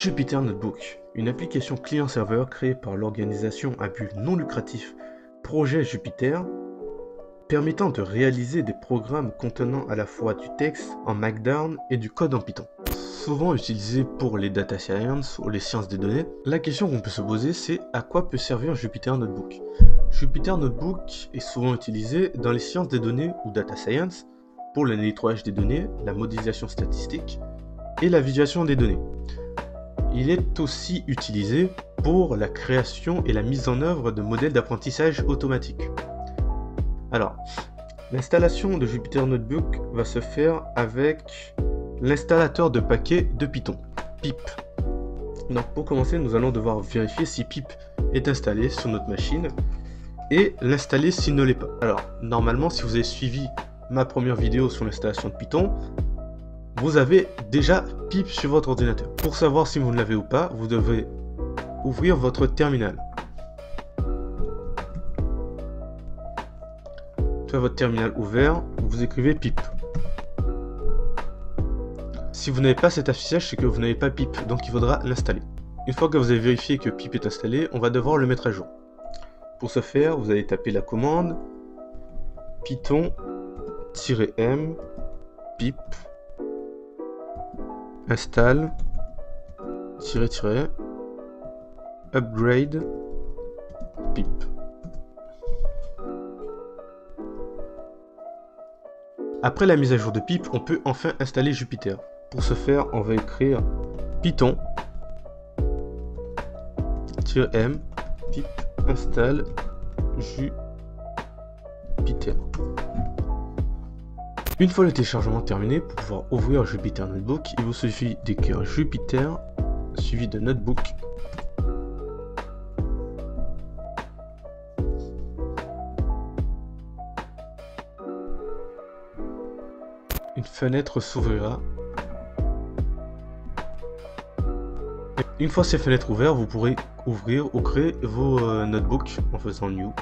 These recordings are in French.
Jupyter Notebook, une application client-serveur créée par l'organisation à but non lucratif Projet Jupyter, permettant de réaliser des programmes contenant à la fois du texte en Markdown et du code en Python. Souvent utilisé pour les data science ou les sciences des données, la question qu'on peut se poser c'est à quoi peut servir Jupyter Notebook. Jupyter Notebook est souvent utilisé dans les sciences des données ou data science pour le nettoyage des données, la modélisation statistique et la visualisation des données. Il est aussi utilisé pour la création et la mise en œuvre de modèles d'apprentissage automatique. Alors, l'installation de Jupyter Notebook va se faire avec l'installateur de paquets de Python, pip. Donc pour commencer, nous allons devoir vérifier si pip est installé sur notre machine et l'installer s'il ne l'est pas. Alors, normalement, si vous avez suivi ma première vidéo sur l'installation de Python, vous avez déjà pip sur votre ordinateur. Pour savoir si vous ne l'avez ou pas, vous devez ouvrir votre terminal. Une fois votre terminal ouvert, vous écrivez pip. Si vous n'avez pas cet affichage, c'est que vous n'avez pas pip, donc il faudra l'installer. Une fois que vous avez vérifié que pip est installé, on va devoir le mettre à jour. Pour ce faire, vous allez taper la commande python-m pip install upgrade pip. Après la mise à jour de pip, on peut enfin installer Jupyter. Pour ce faire, on va écrire python-m pip install Jupyter. Une fois le téléchargement terminé, pour pouvoir ouvrir Jupyter Notebook, il vous suffit d'écrire Jupyter suivi de Notebook. Une fenêtre s'ouvrira. Une fois ces fenêtres ouvertes, vous pourrez ouvrir ou créer vos notebooks en faisant New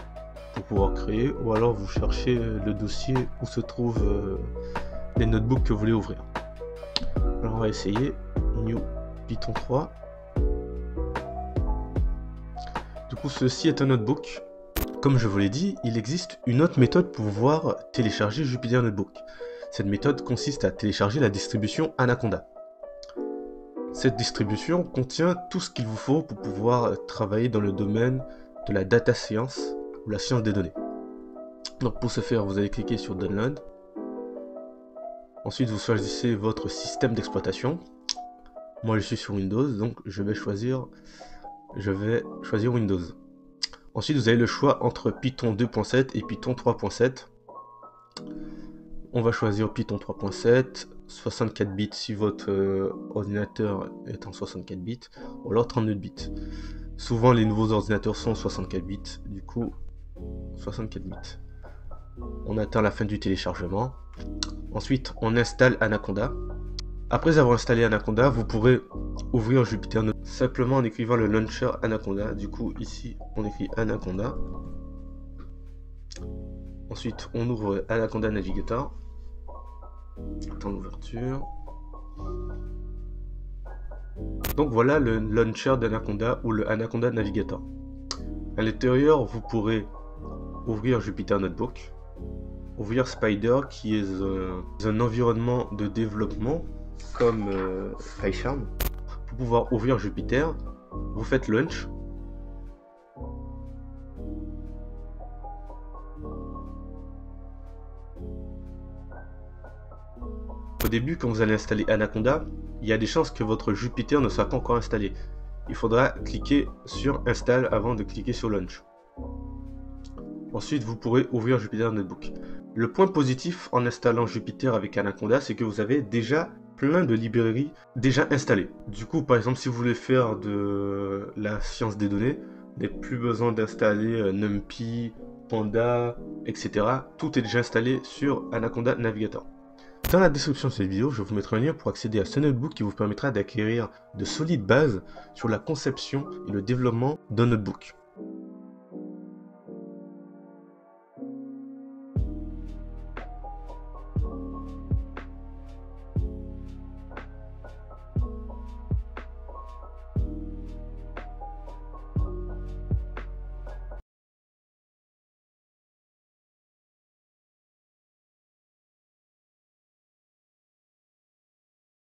pour pouvoir créer, ou alors vous cherchez le dossier où se trouvent les notebooks que vous voulez ouvrir. Alors on va essayer New Python 3. Du coup, ceci est un notebook. Comme je vous l'ai dit, il existe une autre méthode pour pouvoir télécharger Jupyter Notebook. Cette méthode consiste à télécharger la distribution Anaconda. Cette distribution contient tout ce qu'il vous faut pour pouvoir travailler dans le domaine de la data science ou la science des données. Donc pour ce faire, vous allez cliquer sur Download. Ensuite, vous choisissez votre système d'exploitation. Moi, je suis sur Windows, donc je vais choisir Windows. Ensuite, vous avez le choix entre Python 2.7 et Python 3.7. On va choisir Python 3.7, 64 bits si votre ordinateur est en 64 bits, ou alors 32 bits. Souvent, les nouveaux ordinateurs sont 64 bits, du coup, 64 bits. On atteint la fin du téléchargement. Ensuite, on installe Anaconda. Après avoir installé Anaconda, vous pourrez ouvrir Jupyter Notebook simplement en écrivant le launcher Anaconda. Du coup, ici, on écrit Anaconda. Ensuite, on ouvre Anaconda Navigator. Temps d'ouverture. Donc voilà le launcher d'Anaconda ou le Anaconda Navigator. À l'intérieur, vous pourrez ouvrir Jupyter Notebook, ouvrir Spider qui est un environnement de développement comme PyCharm. Pour pouvoir ouvrir Jupyter, vous faites Launch. Au début, quand vous allez installer Anaconda, il y a des chances que votre Jupyter ne soit pas encore installé. Il faudra cliquer sur Install avant de cliquer sur Launch. Ensuite, vous pourrez ouvrir Jupyter Notebook. Le point positif en installant Jupyter avec Anaconda, c'est que vous avez déjà plein de librairies déjà installées. Du coup, par exemple, si vous voulez faire de la science des données, vous n'avez plus besoin d'installer NumPy, Panda, etc. Tout est déjà installé sur Anaconda Navigator. Dans la description de cette vidéo, je vous mettrai un lien pour accéder à ce notebook qui vous permettra d'acquérir de solides bases sur la conception et le développement d'un notebook.